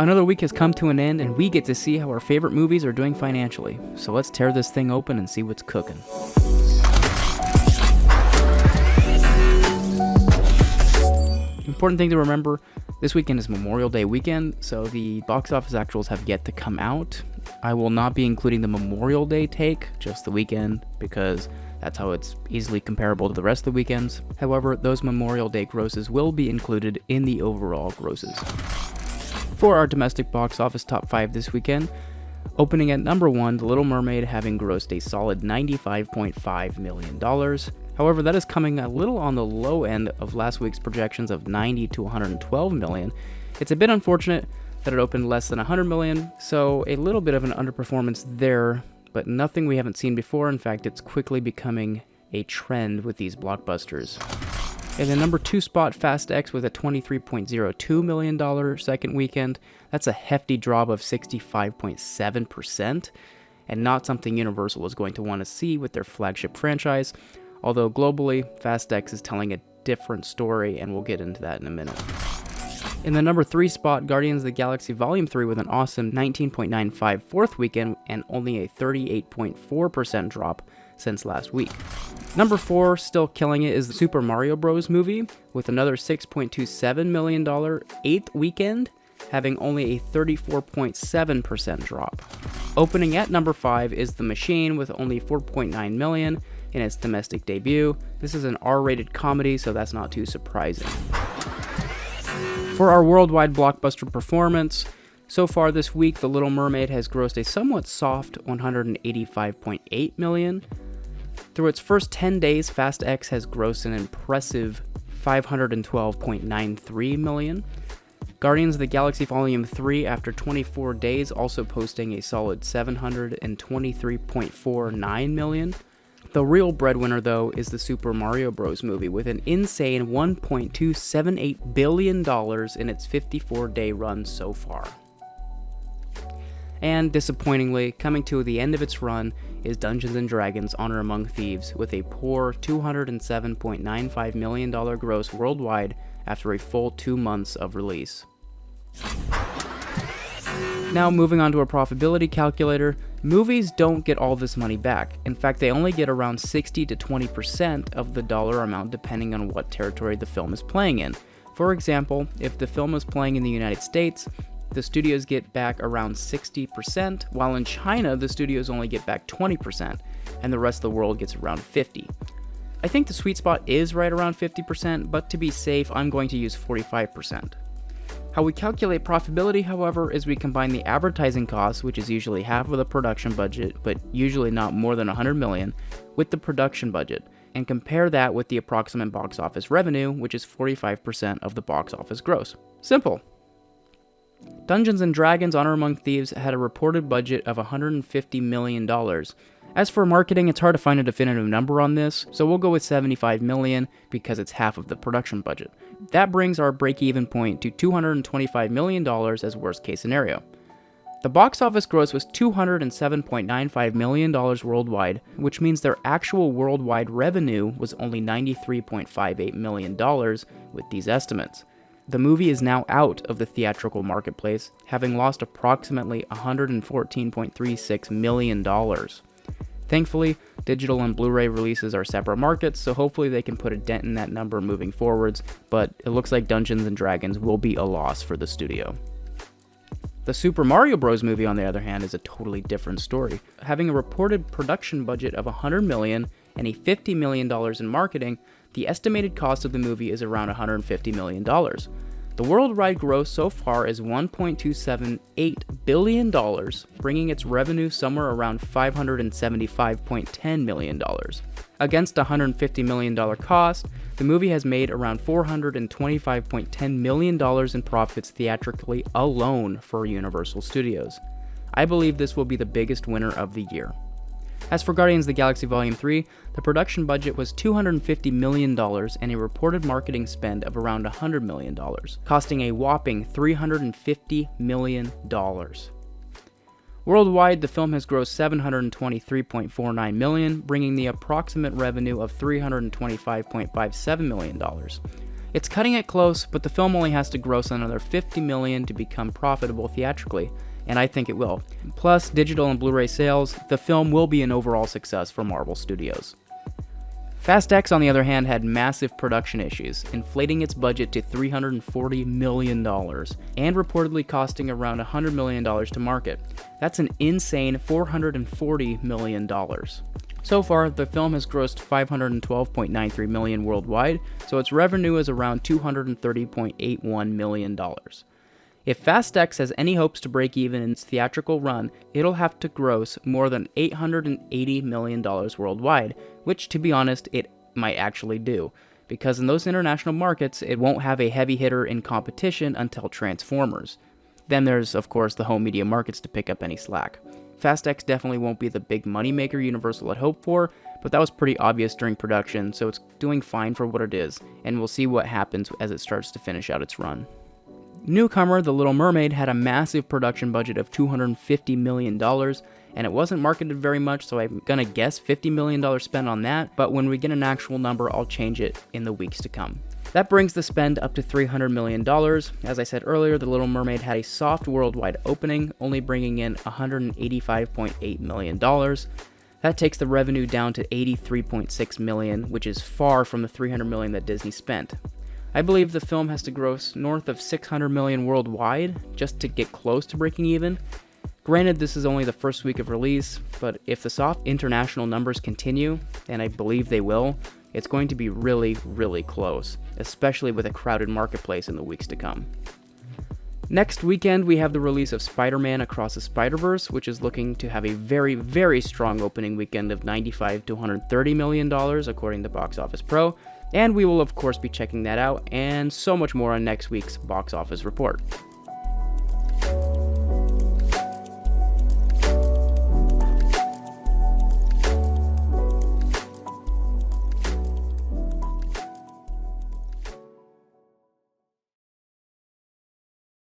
Another week has come to an end, and we get to see how our favorite movies are doing financially. So let's tear this thing open and see what's cooking. Important thing to remember, this weekend is Memorial Day weekend, so the box office actuals have yet to come out. I will not be including the Memorial Day take, just the weekend, because that's how it's easily comparable to the rest of the weekends. However, those Memorial Day grosses will be included in the overall grosses. For our domestic box office top 5 this weekend, opening at number 1, The Little Mermaid having grossed a solid $95.5 million. However, that is coming a little on the low end of last week's projections of $90 to $112 million. It's a bit unfortunate that it opened less than $100 million, so a little bit of an underperformance there, but nothing we haven't seen before. In fact, it's quickly becoming a trend with these blockbusters. In the number 2 spot, Fast X with a $23.02 million second weekend. That's a hefty drop of 65.7%, and not something Universal is going to want to see with their flagship franchise. Although globally, Fast X is telling a different story, and we'll get into that in a minute. In the number 3 spot, Guardians of the Galaxy Volume 3 with an awesome 19.95 fourth weekend and only a 38.4% drop since last week. Number 4, still killing it, is the Super Mario Bros. Movie with another $6.27 million 8th weekend, having only a 34.7% drop. Opening at number 5 is The Machine with only $4.9 million in its domestic debut. This is an R-rated comedy, so that's not too surprising. For our worldwide blockbuster performance, so far this week, The Little Mermaid has grossed a somewhat soft $185.8 million. Through its first 10 days, Fast X has grossed an impressive $512.93 million. Guardians of the Galaxy Volume 3, after 24 days, also posting a solid $723.49 million. The real breadwinner, though, is the Super Mario Bros. Movie with an insane $1.278 billion in its 54-day run so far. And disappointingly, coming to the end of its run is Dungeons & Dragons: Honor Among Thieves with a poor $207.95 million gross worldwide after a full 2 months of release. Now moving on to a profitability calculator, movies don't get all this money back. In fact, they only get around 60 to 20% of the dollar amount depending on what territory the film is playing in. For example, if the film is playing in the United States, the studios get back around 60%, while in China, the studios only get back 20%, and the rest of the world gets around 50%. I think the sweet spot is right around 50%, but to be safe, I'm going to use 45%. How we calculate profitability, however, is we combine the advertising costs, which is usually half of the production budget, but usually not more than $100 million, with the production budget, and compare that with the approximate box office revenue, which is 45% of the box office gross. Simple. Dungeons & Dragons: Honor Among Thieves had a reported budget of $150 million. As for marketing, it's hard to find a definitive number on this, so we'll go with $75 million because it's half of the production budget. That brings our break-even point to $225 million as worst case scenario. The box office gross was $207.95 million worldwide, which means their actual worldwide revenue was only $93.58 million with these estimates. The movie is now out of the theatrical marketplace, having lost approximately $114.36 million. Thankfully, digital and Blu-ray releases are separate markets, so hopefully they can put a dent in that number moving forwards, but it looks like Dungeons & Dragons will be a loss for the studio. The Super Mario Bros. Movie, on the other hand, is a totally different story. Having a reported production budget of $100 million and a $50 million in marketing, the estimated cost of the movie is around $150 million. The worldwide gross so far is $1.278 billion, bringing its revenue somewhere around $575.10 million. Against a $150 million cost, the movie has made around $425.10 million in profits theatrically alone for Universal Studios. I believe this will be the biggest winner of the year. As for Guardians of the Galaxy Volume 3, the production budget was $250 million and a reported marketing spend of around $100 million, costing a whopping $350 million. Worldwide, the film has grossed $723.49 million, bringing the approximate revenue of $325.57 million. It's cutting it close, but the film only has to gross another $50 million to become profitable theatrically, and I think it will. Plus, digital and Blu-ray sales, the film will be an overall success for Marvel Studios. Fast X, on the other hand, had massive production issues, inflating its budget to $340 million, and reportedly costing around $100 million to market. That's an insane $440 million. So far, the film has grossed $512.93 million worldwide, so its revenue is around $230.81 million. If Fast X has any hopes to break even in its theatrical run, it'll have to gross more than $880 million worldwide, which, to be honest, it might actually do, because in those international markets, it won't have a heavy hitter in competition until Transformers. Then there's, of course, the home media markets to pick up any slack. Fast X definitely won't be the big moneymaker Universal had hoped for, but that was pretty obvious during production, so it's doing fine for what it is, and we'll see what happens as it starts to finish out its run. Newcomer, The Little Mermaid, had a massive production budget of $250 million, and it wasn't marketed very much, so I'm gonna guess $50 million spent on that, but when we get an actual number, I'll change it in the weeks to come. That brings the spend up to $300 million. As I said earlier, The Little Mermaid had a soft worldwide opening, only bringing in $185.8 million. That takes the revenue down to $83.6 million, which is far from the $300 million that Disney spent. I believe the film has to gross north of $600 million worldwide just to get close to breaking even. Granted, this is only the first week of release, but if the soft international numbers continue, and I believe they will, it's going to be really, really close, especially with a crowded marketplace in the weeks to come. Next weekend, we have the release of Spider-Man Across the Spider-Verse, which is looking to have a very, very strong opening weekend of $95 to $130 million, according to Box Office Pro, and we will of course be checking that out, and so much more on next week's Box Office Report.